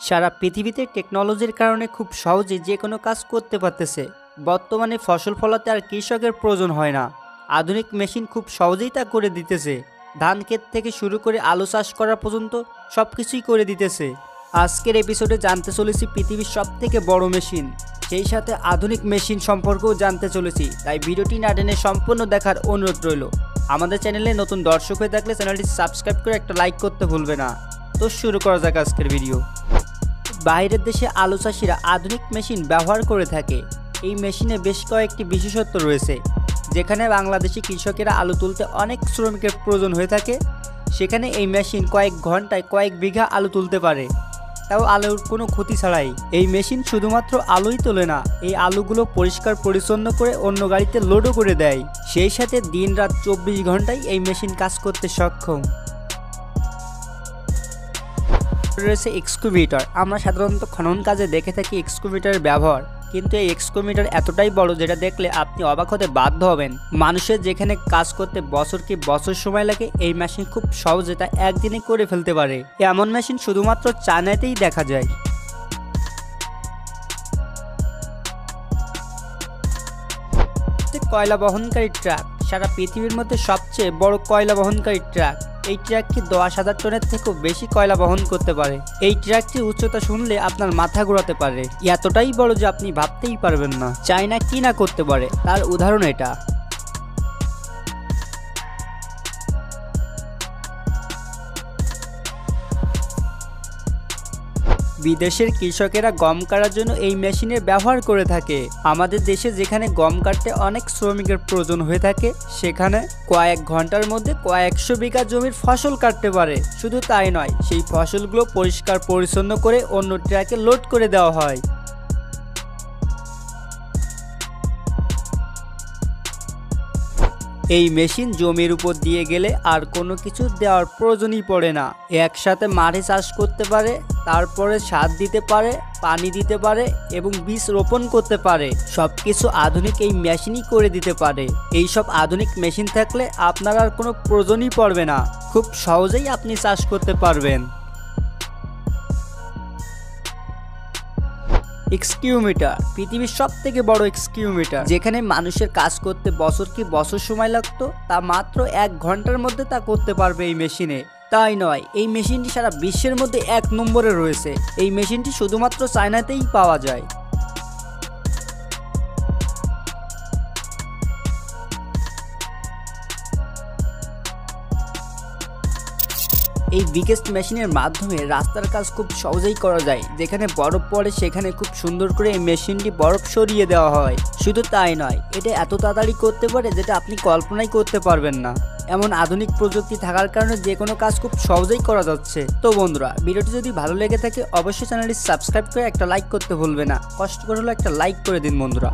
সারা পৃথিবীতে টেকনোলজির কারণে খুব সহজে যে কোনো কাজ করতে পারতেছে। বর্তমানে ফসল ফলাতে আর কৃষকের প্রয়োজন হয় না, আধুনিক মেশিন খুব সহজেই তা করে দিতেছে। ধান ক্ষেত থেকে শুরু করে আলু চাষ করা পর্যন্ত সব কিছুই করে দিতেছে। আজকের এপিসোডে জানতে চলেছি পৃথিবীর সবথেকে বড় মেশিন, সেই সাথে আধুনিক মেশিন সম্পর্কেও জানতে চলেছি। তাই ভিডিওটি না টেনে সম্পূর্ণ দেখার অনুরোধ রইল। আমাদের চ্যানেলে নতুন দর্শক হয়ে থাকলে চ্যানেলটি সাবস্ক্রাইব করে একটা লাইক করতে ভুলবে না। তো শুরু করা যাক আজকের ভিডিও। বাইরের দেশে আলু চাষিরা আধুনিক মেশিন ব্যবহার করে থাকে। এই মেশিনে বেশ কয়েকটি বিশেষত্ব রয়েছে। যেখানে বাংলাদেশি কৃষকেরা আলু তুলতে অনেক শ্রমিকের প্রয়োজন হয়ে থাকে, সেখানে এই মেশিন কয়েক ঘন্টায় কয়েক বিঘা আলু তুলতে পারে, তাও আলুর কোনো ক্ষতি ছাড়াই। এই মেশিন শুধুমাত্র আলুই তোলে না, এই আলুগুলো পরিষ্কার পরিচ্ছন্ন করে অন্য গাড়িতে লোডও করে দেয়। সেই সাথে দিন রাত 24 ঘন্টায় এই মেশিন কাজ করতে সক্ষম। রয়েছে এক্সকাভেটর। আমরা সাধারণত খনন কাজে দেখে থাকি এক্সকাভেটরের ব্যবহার, কিন্তু এই এক্সকাভেটর এতটাই বড় যেটা দেখলে আপনি অবাক হতে বাধ্য হবেন। মানুষের যেখানে কাজ করতে বছর কি বছর সময় লাগে, এই মেশিন খুব সহজে তা একদিনে করে ফেলতে পারে। এমন মেশিন শুধুমাত্র চায়নাতেই দেখা যায়। কয়লা বহনকারী ট্রাক। সারা পৃথিবীর মধ্যে সবচেয়ে বড় কয়লা বহনকারী ট্রাক। এই ট্রাকটি 10,000 টনের থেকেও বেশি কয়লা বহন করতে পারে। এই ট্রাকটির উচ্চতা শুনলে আপনার মাথা ঘোরাতে পারে, এতটাই বড় যে আপনি ভাবতেই পারবেন না চায়না কি না করতে পারে। তার উদাহরণ এটা। বিদেশের কৃষকেরা গম কাটার জন্য এই মেশিনের ব্যবহার করে থাকে। আমাদের দেশে যেখানে গম কাটতে অনেক শ্রমিকের প্রয়োজন হয়ে থাকে, সেখানে কয়েক ঘন্টার মধ্যে কয়েকশো বিঘা জমির ফসল কাটতে পারে। শুধু তাই নয়, সেই ফসলগুলো পরিষ্কার পরিচ্ছন্ন করে অন্য ট্রাকে লোড করে দেওয়া হয়। এই মেশিন জমির উপর দিয়ে গেলে আর কোনো কিছু দেওয়ার প্রয়োজনই পড়ে না। একসাথে মাঠে চাষ করতে পারে, তারপরে সার দিতে পারে, পানি দিতে পারে এবং বীজ রোপণ করতে পারে। সবকিছু আধুনিক এই মেশিনই করে দিতে পারে। এই সব আধুনিক মেশিন থাকলে আপনার আর কোনো প্রয়োজনই পড়বে না, খুব সহজেই আপনি চাষ করতে পারবেন। এক্সকিউমিটার। পৃথিবীর সবথেকে বড় এক্সকিউমিটার, যেখানে মানুষের কাজ করতে বছর কি বছর সময় লাগতো, তা মাত্র 1 ঘন্টার মধ্যে তা করতে পারবে এই মেশিনে। তাই নয়, এই মেশিনটি সারা বিশ্বের মধ্যে 1 নম্বরে রয়েছে। এই মেশিনটি শুধুমাত্র চায়নাতেই পাওয়া যায়। এই বিগেস্ট মেশিনের মাধ্যমে রাস্তার কাজ খুব সহজেই করা যায়। যেখানে বরফ পড়ে সেখানে খুব সুন্দর করে এই মেশিনটি বরফ সরিয়ে দেওয়া হয়। শুধু তাই নয়, এটা এত তাড়াতাড়ি করতে পারে যেটা আপনি কল্পনাই করতে পারবেন না। এমন আধুনিক প্রযুক্তি থাকার কারণে যে কোনো কাজ খুব সহজেই করা যাচ্ছে। তো বন্ধুরা, ভিডিওটি যদি ভালো লেগে থাকে অবশ্যই চ্যানেলটি সাবস্ক্রাইব করে একটা লাইক করতে ভুলবে না। কষ্ট করে হলো একটা লাইক করে দিন বন্ধুরা।